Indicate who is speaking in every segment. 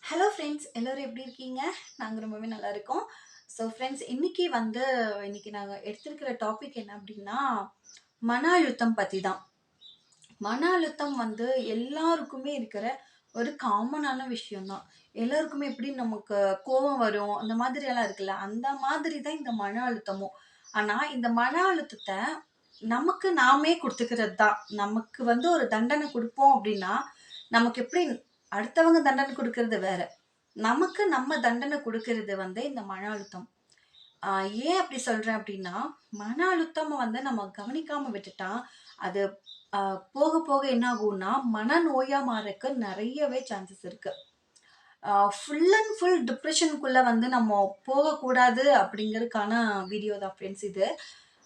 Speaker 1: Hello friends, எல்லோரும் எப்படி இருக்கீங்க? நாங்க ரொம்பவே நல்லா இருக்கோம். ஸோ ஃப்ரெண்ட்ஸ், இன்னைக்கு நாங்க எடுத்திருக்கிற டாபிக் என்ன அப்படின்னா, மன அழுத்தம் பத்தி தான். மன அழுத்தம் வந்து எல்லாருக்குமே இருக்கிற ஒரு காமனான விஷயம் தான். எல்லாருக்குமே எப்படி நமக்கு கோவம் வரும், அந்த மாதிரியெல்லாம் இருக்குல்ல, அந்த மாதிரி தான் இந்த மன அழுத்தமும். ஆனா, இந்த மன அழுத்தத்த நமக்கு நாமே குடுத்துக்கிறது தான். நமக்கு வந்து ஒரு தண்டனை குடுப்போம் அப்படின்னா, நமக்கு எப்படி அடுத்தவங்க தண்டனை குடுக்கறது வேற. நமக்கு நம்ம தண்டனை குடுக்கறது வந்து இந்த மன அழுத்தம். ஆ ஏன் அப்படி சொல்றேன் அப்படின்னா, மன அழுத்தம் வந்து நம்ம கவனிக்காம விட்டுட்டா, அது அ போக போக என்ன ஆகும்னா, மனநோயா மாறக்கு நெறையவே சான்சஸ் இருக்கு. ஃபுல் அண்ட் ஃபுல் டிப்ரஷனுக்குள்ள வந்து நம்ம போகக்கூடாது அப்படிங்கிறதுக்கான வீடியோ தான் ஃப்ரெண்ட்ஸ் இது.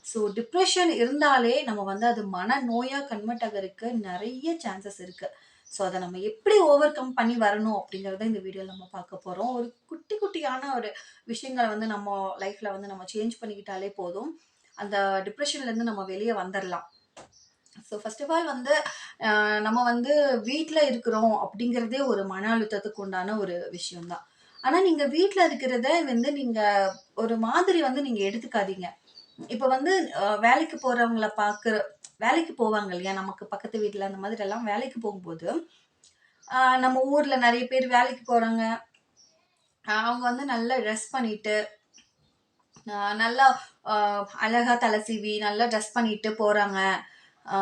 Speaker 1: ஸோ டிப்ரஷன் இருந்தாலே நம்ம வந்து அது மனநோயா கன்வெர்ட் ஆகறக்கு நெறைய சான்சஸ் இருக்கு. ஸோ அத நம்ம எப்படி ஓவர் கம் பண்ணி வரணும் அப்படிங்கிறத இந்த வீடியோல நம்ம பார்க்க போறோம். ஒரு குட்டி குட்டியான ஒரு விஷயங்கள வந்து நம்ம லைஃப்ல வந்து நம்ம சேஞ்ச் பண்ணிக்கிட்டாலே போதும். அந்த டிப்ரஷன்லேருந்து நம்ம வெளிய வந்துரலாம். ஸோ ஃபர்ஸ்ட் ஆஃப் ஆல் வந்து நம்ம வந்து வீட்ல இருக்கிறோம் அப்படிங்கிறதே ஒரு மன அழுத்தத்துக்கு உண்டான ஒரு விஷயம் தான். ஆனா நீங்க வீட்ல இருக்கிறத வந்து நீங்க ஒரு மாதிரி வந்து நீங்க எடுத்துக்காதீங்க. இப்ப வந்து வேலைக்கு போறவங்கள வேலைக்கு போவாங்க இல்லையா? நமக்கு பக்கத்து வீட்ல அந்த மாதிரி எல்லாம் வேலைக்கு போகும்போது, நம்ம ஊர்ல நெறைய பேர் வேலைக்கு போறாங்க. அவங்க வந்து நல்லா ட்ரெஸ் பண்ணிட்டு, நல்லா அ அழகா தல சீவி, நல்லா ட்ரெஸ் பண்ணிட்டு போறாங்க. ஆ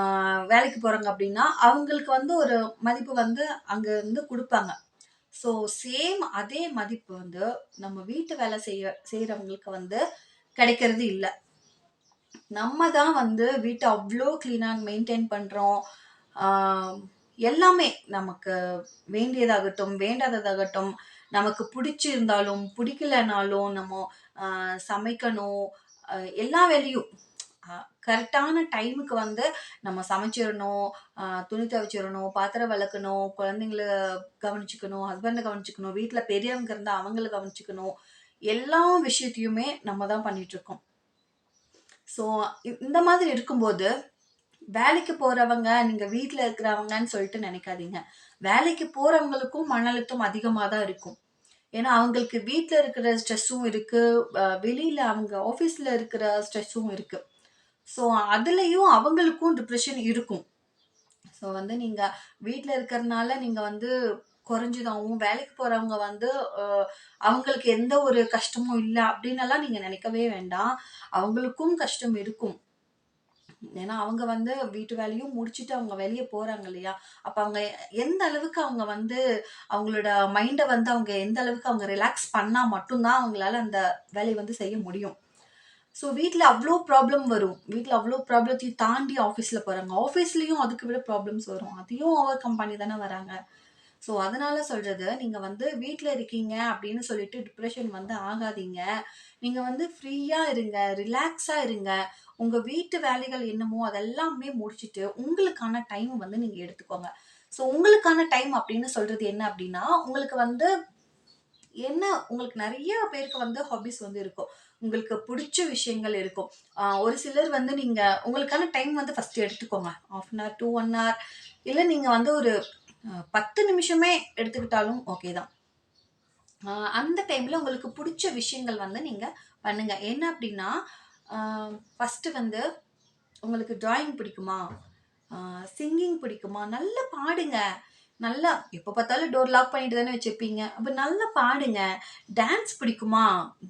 Speaker 1: வேலைக்கு போறாங்க அப்டின்னா, அவங்களுக்கு வந்து ஒரு மதிப்பு வந்து அங்க வந்து குடுப்பாங்க. ஸோ சேம் அதே மதிப்பு வந்து நம்ம வீட்டு வேலை செய்றவங்களுக்கு வந்து கிடைக்கிறது இல்ல. நம்ம தான் வந்து வீட்ட அவ்ளோ கிளீனா மெயின்டெயின் பண்றோம். ஆ எல்லாமே நமக்கு வேண்டியதாகட்டும், வேண்டாததாகட்டும், நமக்கு புடிச்சிருந்தாலும், புடிக்கலனாலும் நம்ம அ சமைக்கணும். அ எல்லா வேலையும் அ கரெக்டான டைமுக்கு வந்து நம்ம சமைச்சிரணும், துணி துவைச்சிரணும், பாத்திரம் வெளக்கணும், குழந்தைங்கள கவனிச்சுக்கணும், ஹஸ்பண்ட கவனிச்சுக்கணும், வீட்ல பெரியவங்க இருந்தா அவங்கள கவனிச்சுக்கணும். எல்லா விஷயத்தையுமே நம்ம தான் பண்ணிட்டுருக்கோம். ஸோ, இந்த மாதிரி இருக்கும்போது, வேலைக்கு போறவங்க, நீங்க வீட்ல இருக்கிறவங்கன்னு சொல்லிட்டு நெனைக்காதீங்க. வேலைக்கு போறவங்களுக்கும் மன அழுத்தம் அதிகமா தான் இருக்கும். ஏன்னா, அவங்களுக்கு வீட்ல இருக்கிற ஸ்ட்ரெஸ்ஸும் இருக்கு. வெளியில அவங்க ஆஃபீஸ்ல இருக்கிற ஸ்ட்ரெஸ்ஸும் இருக்கு. ஸோ, அதுலயும் அவங்களுக்கும் டிப்ரஷன் இருக்கும். ஸோ வந்து நீங்க வீட்ல இருக்கறனால நீங்க வந்து குறைஞ்சதாவும், வேலைக்கு போறவங்க வந்து அ அவங்களுக்கு எந்த ஒரு கஷ்டமும் இல்ல அப்டின்னெல்லாம் நீங்க நெனைக்கவே வேண்டாம். அவங்களுக்கும் கஷ்டம் இருக்கும். ஏன்னா, அவங்க வந்து வீட்டு வேலையும் முடிச்சுட்டு அவங்க வெளிய போறாங்க இல்லையா? அப்ப அவங்க எந்த அளவுக்கு அவங்க வந்து அவங்களோட மைண்ட வந்து அவங்க எந்த அளவுக்கு அவங்க ரிலாக்ஸ் பண்ணா மட்டும் தான் அவங்களால அந்த வேலைய வந்து செய்ய முடியும். ஸோ வீட்ல அவ்ளோ ப்ராப்ளம் வரும். வீட்ல அவ்ளோ ப்ராப்ளத்தையும் தாண்டி ஆஃபீஸ்ல போறாங்க. ஆஃபீஸ்லயும் அதுக்கு விட ப்ராப்ளம்ஸ் வரும். அதையும் ஓவர் கம் பண்ணி தானே வராங்க. ஸோ அதனால சொல்றது, நீங்க வந்து வீட்ல இருக்கீங்க அப்படின்னு சொல்லிட்டு டிப்ரஷன் வந்து ஆகாதீங்க. நீங்க வந்து ஃப்ரீயா இருங்க, ரிலாக்ஸா இருங்க. உங்க வீட்டு வேலைகள் என்னமோ அதெல்லாமே முடிச்சுட்டு, உங்களுக்கான டைம் வந்து நீங்க எடுத்துக்கோங்க. ஸோ உங்களுக்கான டைம் அப்படின்னு சொல்றது என்ன அப்படின்னா, உங்களுக்கு வந்து உங்களுக்கு நெறைய பேருக்கு வந்து ஹாபீஸ் வந்து இருக்கும். உங்களுக்கு புடிச்ச விஷயங்கள் இருக்கும். ஒரு சிலர் வந்து நீங்க உங்களுக்கான டைம் வந்து ஃபர்ஸ்ட் எடுத்துக்கோங்க. 1/2 அன் ஹவர், 1 ஹவர் இல்ல நீங்க வந்து ஒரு 10 நிமிஷமே எடுத்துக்கிட்டாலும் ஓகே தான். அ அந்த டைம்ல உங்களுக்கு புடிச்ச விஷயங்கள் வந்து நீங்க பண்ணுங்க. என்ன அப்டின்னா, அ ஃபர்ஸ்ட்டு வந்து உங்களுக்கு டிராயிங் பிடிக்குமா? ஆ சிங்கிங் பிடிக்குமா? நல்லா பாடுங்க. நல்லா எப்ப பார்த்தாலும் டோர் லாக் பண்ணிட்டு தானே வச்சிருப்பீங்க. அப்ப நல்லா பாடுங்க. டான்ஸ் பிடிக்குமா?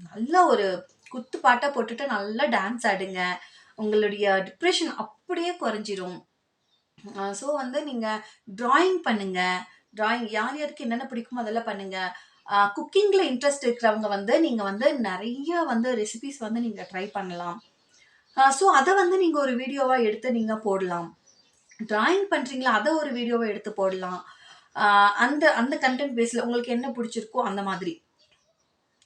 Speaker 1: நல்லா ஒரு குத்து பாட்டா போட்டுட்டு நல்லா டான்ஸ் ஆடுங்க. உங்களுடைய டிப்ரஷன் அப்படியே குறைஞ்சிரும். ஸோ வந்து நீங்க டிராயிங் பண்ணுங்க. டிராயிங் யார் யாருக்கு என்னென்ன பிடிக்குமோ அதெல்லாம் பண்ணுங்க. குக்கிங்ல இன்ட்ரெஸ்ட் இருக்கிறவங்க வந்து நீங்க வந்து நெறைய வந்து ரெசிபீஸ் வந்து நீங்க ட்ரை பண்ணலாம். ஸோ அத வந்து நீங்க ஒரு வீடியோவா எடுத்து நீங்க போடலாம். டிராயிங் பண்றீங்களா? அத ஒரு வீடியோவா எடுத்து போடலாம். ஆ அந்த அந்த கன்டென்ட் பேஸ்ல உங்களுக்கு என்ன புடிச்சிருக்கோ அந்த மாதிரி.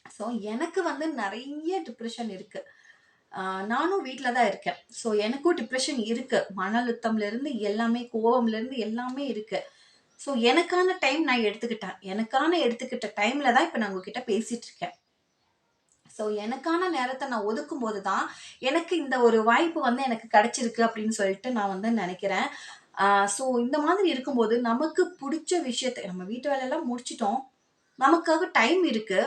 Speaker 1: ஸோ எனக்கு வந்து நெறைய டிப்ரஷன் இருக்கு. ஆ நானும் வீட்ல தான் இருக்கேன். ஸோ எனக்கும் டிப்ரஷன் இருக்கு. மன அழுத்தம்லருந்து எல்லாமே, கோவம்லருந்து எல்லாமே இருக்கு. ஸோ எனக்கான டைம் நான் எடுத்துக்கிட்டேன். எனக்கான எடுத்துக்கிட்ட டைம்ல தான் இப்ப நான் உங்ககிட்ட பேசிட்டு இருக்கேன். ஸோ எனக்கான நேரத்த நான் ஒதுக்கும்போது தான், எனக்கு இந்த ஒரு வாய்ப்பு வந்து எனக்கு கிடைச்சிருக்கு அப்படின்னு சொல்லிட்டு நான் வந்து நெனைக்கிறேன். ஸோ இந்த மாதிரி இருக்கும்போது நமக்கு புடிச்ச விஷயத்த நம்ம வீட்டு வேலையெல்லாம் முடிச்சுட்டோம். நமக்காக டைம் இருக்கு.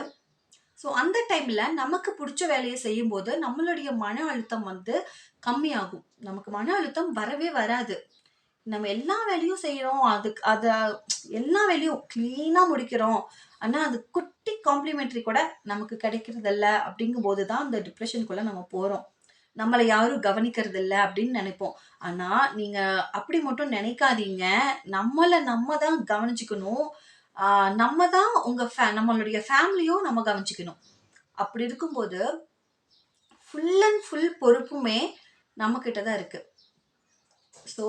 Speaker 1: ஸோ அந்த டைம்ல நமக்கு புடிச்ச வேலைய செய்யும்போது, நம்மளுடைய மன அழுத்தம் வந்து கம்மியாகும். நமக்கு மன அழுத்தம் வரவே வராது. நம்ம எல்லா வேலையும் செய்றோம். எல்லா வேலையும் கிளீனா முடிக்கிறோம். ஆனா, அது குட்டி காம்ப்ளிமென்டரி கூட நமக்கு கிடைக்கிறதில்ல அப்படிங்கும்போது தான் அந்த டிப்ரஷனுக்குள்ள நம்ம போறோம். நம்மள யாரும் கவனிக்கிறதில்ல அப்படின்னு நெனைப்போம். ஆனா, நீங்க அப்படி மட்டும் நெனைக்காதீங்க. நம்ம தான் கவனிச்சுக்கணும். ஆ நம்ம தான் நம்மளுடைய ஃபேமிலியும் நம்ம கவனிச்சுக்கணும். அப்படி இருக்கும்போது, ஃபுல் அண்ட் ஃபுல் பொறுப்புமே நம்ம கிட்ட தான் இருக்கு. ஸோ,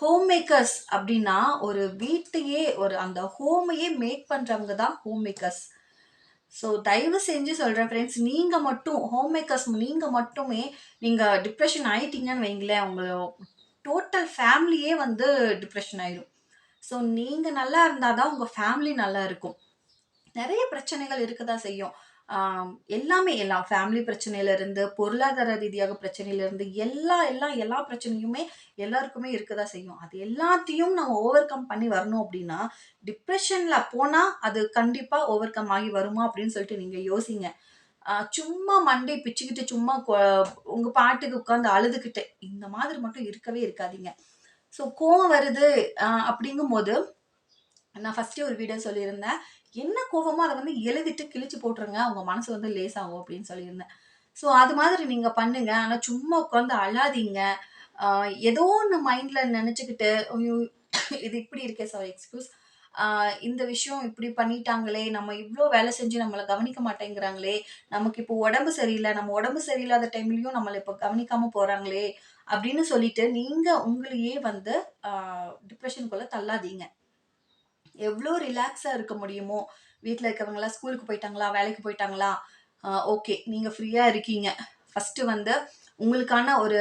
Speaker 1: ஹோம் மேக்கர்ஸ் அப்டின்னா, ஒரு வீட்டையே அந்த ஹோமையே மேக் பண்றவங்க தான் ஹோம் மேக்கர்ஸ். ஸோ, தயவு செஞ்சு சொல்றேன் ஃப்ரெண்ட்ஸ், நீங்க மட்டும் ஹோம் மேக்கர்ஸ் நீங்க மட்டுமே நீங்க டிப்ரஷன் ஆயிட்டீங்கன்னு வைங்களேன், உங்க டோட்டல் ஃபேமிலியே வந்து டிப்ரஷன் ஆயிரும். ஸோ, நீங்க நல்லா இருந்தா தான் உங்க ஃபேமிலி நல்லா இருக்கும். நெறைய பிரச்சனைகள் இருக்கதான் செய்யும். எல்லா ஃபேமிலி பிரச்சனையிலருந்து, பொருளாதார ரீதியாக பிரச்சனையிலருந்து, எல்லா பிரச்சனையுமே எல்லாருக்குமே இருக்கதான் செய்யும். அது எல்லாத்தையும் நம்ம ஓவர் கம் பண்ணி வரணும் அப்டின்னா, டிப்ரஷன்ல போனா அது கண்டிப்பா ஓவர் கம் ஆகி வருமா? அப்டின்னு சொல்லிட்டு நீங்க யோசிங்க. சும்மா மண்டைய பிச்சுக்கிட்டு, சும்மா உங்க பாட்டுக்கு உட்கார்ந்து அழுதுகிட்டு, இந்த மாதிரி மட்டும் இருக்கவே இருக்காதீங்க. ஸோ கோவம் வருது அப்படிங்கும்போது நான் ஃபர்ஸ்ட்டே ஒரு வீடியோ சொல்லியிருந்தேன். என்ன கோவமோ அத வந்து எழுதிட்டு கிழிச்சு போட்டுருங்க. உங்க மனசு வந்து லேசாகும் அப்படின்னு சொல்லியிருந்தேன். ஸோ அது மாதிரி நீங்க பண்ணுங்க. ஆனா சும்மா உட்கார்ந்து அழாதீங்க. ஆ ஏதோ ஒண்ணு மைண்ட்ல நெனச்சுக்கிட்டு, ஐயோ! இது இப்படி இருக்கே சாரி எக்ஸ்கியூஸ். ஆ இந்த விஷயம் இப்படி பண்ணிட்டாங்களே! நம்ம இவ்ளோ வேலை செஞ்சு நம்மள கவனிக்க மாட்டேங்கிறாங்களே! நமக்கு இப்போ உடம்பு சரியில்ல. நம்ம உடம்பு சரியில்லாத டைம்லயும் நம்மள இப்ப கவனிக்காம போறாங்களே! அப்படின்னு சொல்லிட்டு நீங்க உங்களையே வந்து ஆ டிப்ரஷனுக்குள்ள தள்ளாதீங்க. எவ்ளோ ரிலாக்ஸா இருக்க முடியுமோ, வீட்ல இருக்கவங்கலாம் ஸ்கூலுக்கு போயிட்டாங்களா? வேலைக்கு போயிட்டாங்களா? ஓகே. நீங்க ஃப்ரீயா இருக்கீங்க. ஃபர்ஸ்ட்டு வந்து உங்களுக்கான ஒரு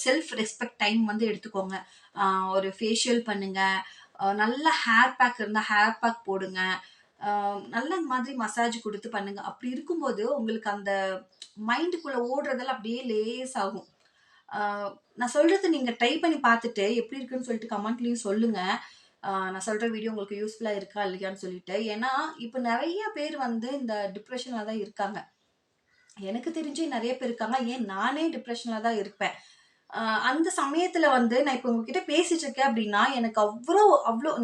Speaker 1: செல்ஃப் ரெஸ்பெக்ட் டைம் வந்து எடுத்துக்கோங்க. அ ஒரு ஃபேஷியல் பண்ணுங்க. நல்ல ஹேர் பேக் இருந்தா ஹேர் பேக் போடுங்க. அ நல்ல இந்த மாதிரி மசாஜ் குடுத்து பண்ணுங்க. அப்படி இருக்கும்போது, உங்களுக்கு அந்த மைண்டுக்குள்ள ஓடுறதெல்லாம் அப்படியே லேசாகும். ஆ நான் சொல்றது நீங்க ட்ரை பண்ணி பார்த்துட்டு, எப்படி இருக்குன்னு சொல்லிட்டு கமெண்ட்லயும் சொல்லுங்க. நான் சொல்ற வீடியோ உங்களுக்கு யூஸ்ஃபுல்லா இருக்கா? இல்லையான்னு சொல்லிட்டு. ஏன்னா, இப்ப நெறைய பேர் வந்து இந்த டிப்ரஷன்ல தான் இருக்காங்க. எனக்கு தெரிஞ்சு நெறைய பேர் இருக்காங்க. ஏன் நானே டிப்ரஷன்ல தான் இருப்பேன். அ அந்த சமயத்துல வந்து நான் இப்ப உங்ககிட்ட பேசிட்டு இருக்கேன் அப்டின்னா, எனக்கு அவ்ளோ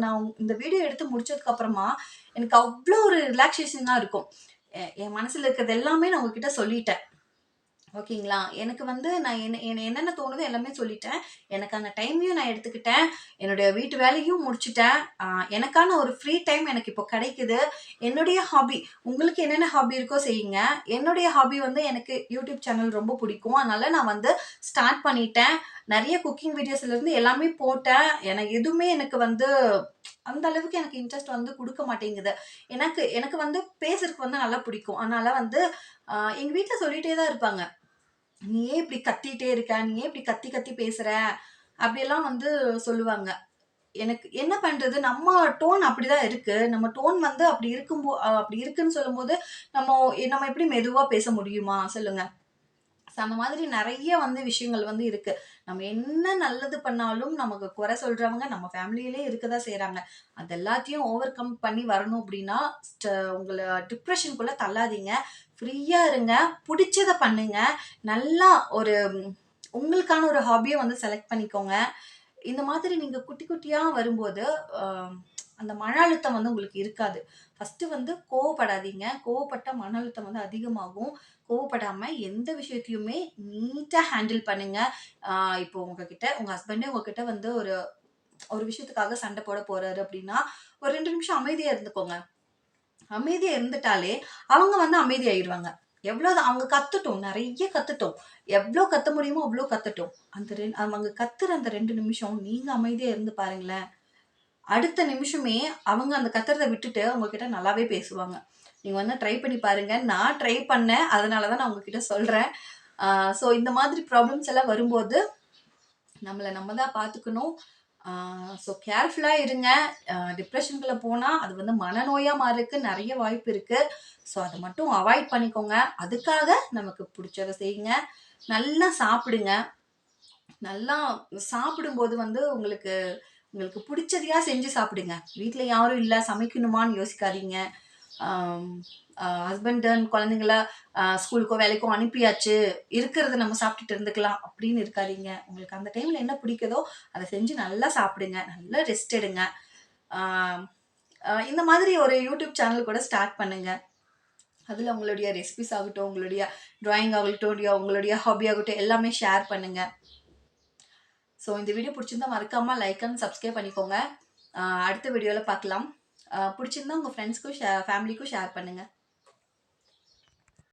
Speaker 1: நான் இந்த வீடியோ எடுத்து முடிச்சதுக்கு அப்புறமா, எனக்கு அவ்ளோ ஒரு ரிலாக்சேஷனா இருக்கும். என் மனசுல இருக்கிறது எல்லாமே நான் உங்ககிட்ட சொல்லிட்டேன். ஓகேங்களா? எனக்கு வந்து நான் என்னென்ன தோணுதோ எல்லாமே சொல்லிட்டேன். எனக்கான டைமையும் நான் எடுத்துக்கிட்டேன். என்னுடைய வீட்டு வேலையும் முடிச்சுட்டேன். எனக்கான ஒரு ஃப்ரீ டைம் எனக்கு இப்போ கிடைக்குது. என்னுடைய ஹாபி உங்களுக்கு என்னென்ன ஹாபி இருக்கோ செய்யுங்க. என்னுடைய ஹாபி வந்து எனக்கு யூடியூப் சேனல் ரொம்ப பிடிக்கும். அதனால நான் வந்து ஸ்டார்ட் பண்ணிட்டேன். நெறைய குக்கிங் வீடியோஸ்லேருந்து எல்லாமே போட்டேன். எனக்கு வந்து அந்த அளவுக்கு எனக்கு இன்ட்ரெஸ்ட் வந்து குடுக்க மாட்டேங்குது. எனக்கு எனக்கு வந்து பேசுறதுக்கு வந்து நல்லா பிடிக்கும். அதனால வந்து எங்க வீட்ல சொல்லிட்டே தான் இருப்பாங்க. "நீ ஏன் இப்படி கத்திட்டே இருக்க? நீ ஏன் இப்படி கத்தி கத்தி பேசுற?" அப்படியெல்லாம் வந்து சொல்லுவாங்க. எனக்கு என்ன பண்றது? நம்ம டோன் அப்படிதான் இருக்கு. நம்ம டோன் வந்து அப்படி இருக்குன்னு சொல்லும்போது, நம்ம எப்படி மெதுவா பேச முடியுமா? சொல்லுங்க. அந்த மாதிரி நெறைய வந்து விஷயங்கள் வந்து இருக்கு. நம்ம என்ன நல்லது பண்ணாலும் நமக்கு குறை சொல்றவங்க நம்ம ஃபேமிலியிலே இருக்க தான் செய்றாங்க. அது எல்லாத்தையும் ஓவர் கம் பண்ணி வரணும் அப்டின்னா, உங்கள டிப்ரஷனுக்குள்ள தள்ளாதீங்க. ஃப்ரீயா இருங்க. புடிச்சத பண்ணுங்க. நல்லா ஒரு உங்களுக்கான ஒரு ஹாபிய வந்து செலக்ட் பண்ணிக்கோங்க. இந்த மாதிரி நீங்க குட்டி குட்டியா வரும்போது, அ அந்த மன அழுத்தம் வந்து உங்களுக்கு இருக்காது. ஃபர்ஸ்ட்டு வந்து கோவப்படாதீங்க. கோவப்பட்டா மன அழுத்தம் வந்து அதிகமாகும். கோவப்படாம எந்த விஷயத்தையுமே நீட்டா ஹேண்டில் பண்ணுங்க. ஆ இப்போ உங்க ஹஸ்பண்டே உங்ககிட்ட வந்து ஒரு ஒரு விஷயத்துக்காக சண்டை போட போறாரு அப்டின்னா, ஒரு 2 நிமிஷம் அமைதியா இருந்துக்கோங்க. அமைதியா இருந்துட்டாலே, அவங்க வந்து அமைதியாயிருவாங்க. எவ்வளோதான் அவங்க கத்தட்டும். நெறைய கத்தட்டும். எவ்ளோ கத்த முடியுமோ அவ்ளோ கத்தட்டும். அவங்க கத்துற அந்த 2 நிமிஷம் நீங்க அமைதியா இருந்து பாருங்களேன். அடுத்த நிமிஷமே அவங்க அந்த கத்துறத விட்டுட்டு உங்ககிட்ட நல்லாவே பேசுவாங்க. நீங்க வந்து ட்ரை பண்ணி பாருங்க. நான் ட்ரை பண்ணேன். அதனால தான் நான் உங்ககிட்ட சொல்றேன். ஆ ஸோ இந்த மாதிரி ப்ராப்ளம்ஸ் எல்லாம் வரும்போது, நம்மள நம்ம தான் பார்த்துக்கணும். ஆ ஸோ கேர்ஃபுல்லா இருங்க. டிப்ரஷன்குள்ள போனா, அது வந்து மனநோயா மாறக்கு நெறைய வாய்ப்பு இருக்கு. ஸோ அத மட்டும் அவாய்ட் பண்ணிக்கோங்க. அதுக்காக நமக்கு புடிச்சத செய்யுங்க. நல்லா சாப்பிடுங்க. நல்லா சாப்பிடும்போது வந்து உங்களுக்கு புடிச்சதையா செஞ்சு சாப்பிடுங்க. வீட்ல யாரும் இல்ல, சமைக்கணுமான்னு யோசிக்காதீங்க. ஹஸ்பண்ட் அண்ட் குழந்தைங்கள ஸ்கூலுக்கோ வேலைக்கோ அனுப்பியாச்சு, இருக்கிறத நம்ம சாப்பிட்டுட்டு இருந்துக்கலாம் அப்படின்னு இருக்காதீங்க. உங்களுக்கு அந்த டைம்ல என்ன பிடிக்குதோ அதை செஞ்சு நல்லா சாப்பிடுங்க. நல்லா ரெஸ்ட் எடுங்க. ஆ இந்த மாதிரி ஒரு யூடியூப் சேனல் கூட ஸ்டார்ட் பண்ணுங்க. அதில உங்களுடைய ரெசிபீஸ் ஆகட்டும், உங்களுடைய ட்ராயிங் ஆகட்டும், உங்களுடைய ஹாபி ஆகட்டும் எல்லாமே ஷேர் பண்ணுங்க. ஸோ இந்த வீடியோ பிடிச்சிருந்தா மறக்காம லைக் அண்ட் சப்ஸ்கிரைப் பண்ணிக்கோங்க. அடுத்த வீடியோல பார்க்கலாம். பிடிச்சிருந்தா உங்க ஃப்ரெண்ட்ஸ்க்கும் ஃபேமிலிக்கும் ஷேர் பண்ணுங்க.